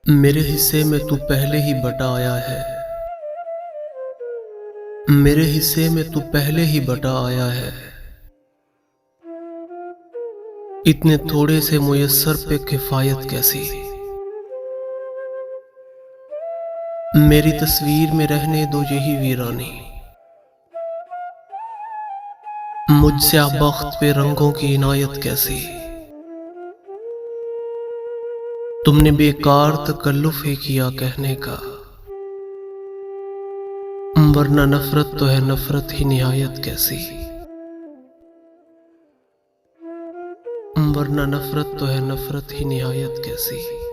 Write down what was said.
मेरे हिस्से में तू पहले ही बटा आया है। मेरे हिस्से में तू पहले ही बटा आया है। इतने थोड़े से मुयस्सर पे किफायत कैसी। मेरी तस्वीर में रहने दो यही वीरानी। मुझसे आप बख्त पे रंगों की इनायत कैसी। तुमने बेकार तकल्लुफ ही किया कहने का, वरना नफरत तो है नफरत ही निहायत कैसी। वरना नफरत तो है नफरत ही निहायत कैसी।